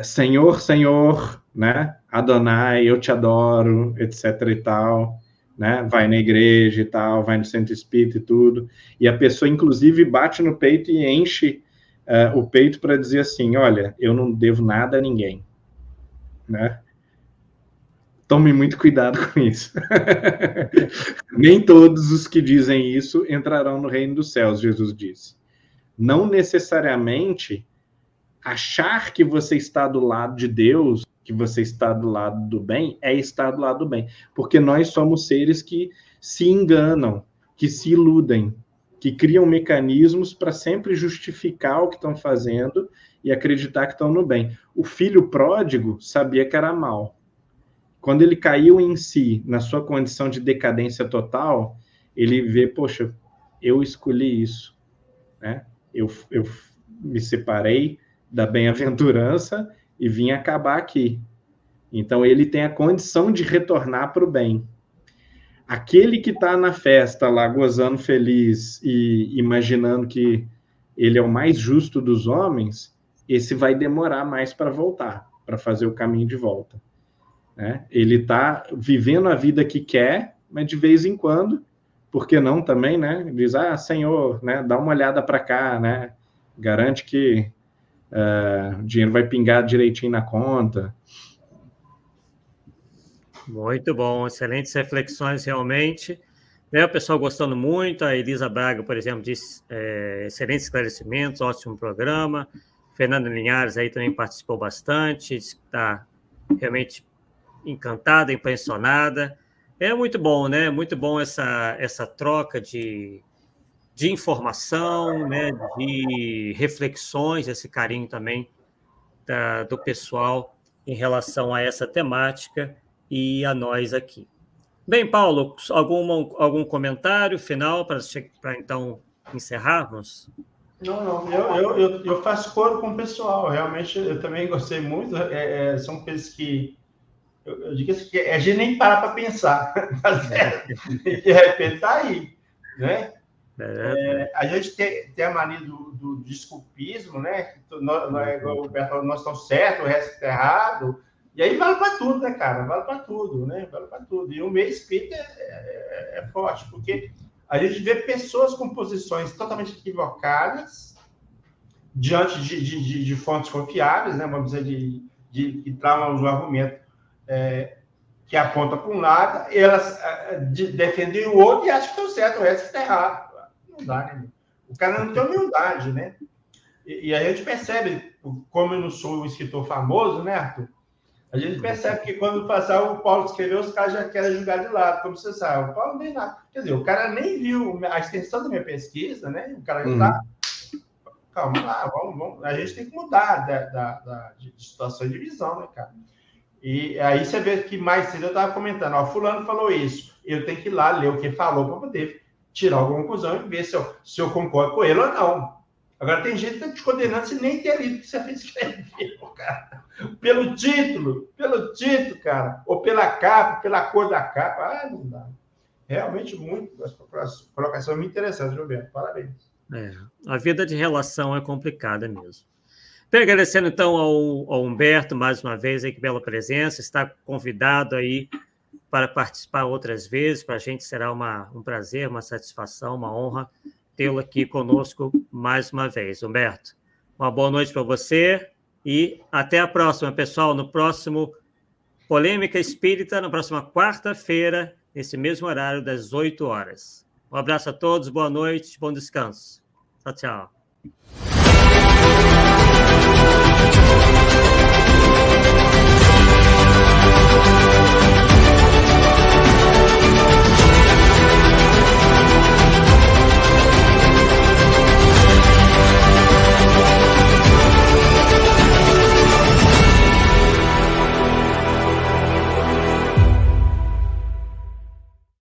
Senhor, Senhor, né? Adonai, eu te adoro, etc e tal, né? Vai na igreja e tal, vai no centro espírita e tudo. E a pessoa, inclusive, bate no peito e enche o peito para dizer assim, olha, eu não devo nada a ninguém, né? Tome muito cuidado com isso. Nem todos os que dizem isso entrarão no reino dos céus, Jesus disse. Não necessariamente achar que você está do lado de Deus, que você está do lado do bem, é estar do lado do bem. Porque nós somos seres que se enganam, que se iludem, que criam mecanismos para sempre justificar o que estão fazendo e acreditar que estão no bem. O filho pródigo sabia que era mal. Quando ele caiu em si, na sua condição de decadência total, ele vê, poxa, eu escolhi isso, né? Eu me separei da bem-aventurança e vim acabar aqui. Então, ele tem a condição de retornar para o bem. Aquele que está na festa lá, gozando feliz e imaginando que ele é o mais justo dos homens, esse vai demorar mais para voltar, para fazer o caminho de volta. Né? Ele está vivendo a vida que quer, mas de vez em quando, por que não também, né? Diz, Senhor, né? Dá uma olhada para cá, né? Garante que o dinheiro vai pingar direitinho na conta. Muito bom, excelentes reflexões realmente. O pessoal gostando muito, a Elisa Braga, por exemplo, disse excelentes esclarecimentos, ótimo programa. Fernanda Linhares aí também participou bastante, está realmente encantada, impressionada. É muito bom, né? Muito bom essa troca de informação, né? De reflexões, esse carinho também do pessoal em relação a essa temática e a nós aqui. Bem, Paulo, algum comentário final para então encerrarmos? Não, eu faço coro com o pessoal, realmente eu também gostei muito, são coisas que eu digo assim, que a gente nem para pensar, tá certo? E de repente tá aí, né? A gente tem a mania do desculpismo, né? Nós estamos certos, o resto está errado, e aí vale para tudo, né, cara? Vale para tudo, né? Vale para tudo. E o meio espírita é forte, porque a gente vê pessoas com posições totalmente equivocadas diante de fontes confiáveis, né? Vamos dizer, que trazem um argumento que aponta para um lado, elas defendem o outro e acham que estão certo, o resto está errado. Não dá, né? O cara não tem humildade, né? E a gente percebe, como eu não sou um escritor famoso, né, Arthur? A gente percebe que quando passar o Paulo escreveu, os caras já querem julgar de lado, como você sabe. O Paulo não vem nada. Quer dizer, o cara nem viu a extensão da minha pesquisa, né? O cara já está... Calma lá, vamos. A gente tem que mudar de situação de visão, né, cara? E aí você vê que mais cedo eu estava comentando, fulano falou isso, eu tenho que ir lá ler o que falou para poder tirar alguma conclusão e ver se eu concordo com ele ou não. Agora, tem gente que está te condenando sem nem ter lido o que você escreveu, cara. Pelo título, cara. Ou pela capa, pela cor da capa. Ah, não dá. Realmente, as colocações muito interessantes, Roberto. Parabéns. A vida de relação é complicada mesmo. Bem, agradecendo, então, ao Humberto, mais uma vez, aí, pela presença. Está convidado aí para participar outras vezes. Para a gente será um prazer, uma satisfação, uma honra tê-lo aqui conosco mais uma vez. Humberto, uma boa noite para você e até a próxima, pessoal. No próximo Polêmica Espírita, na próxima quarta-feira, nesse mesmo horário, das 8 horas. Um abraço a todos, boa noite, bom descanso. Tchau, tchau.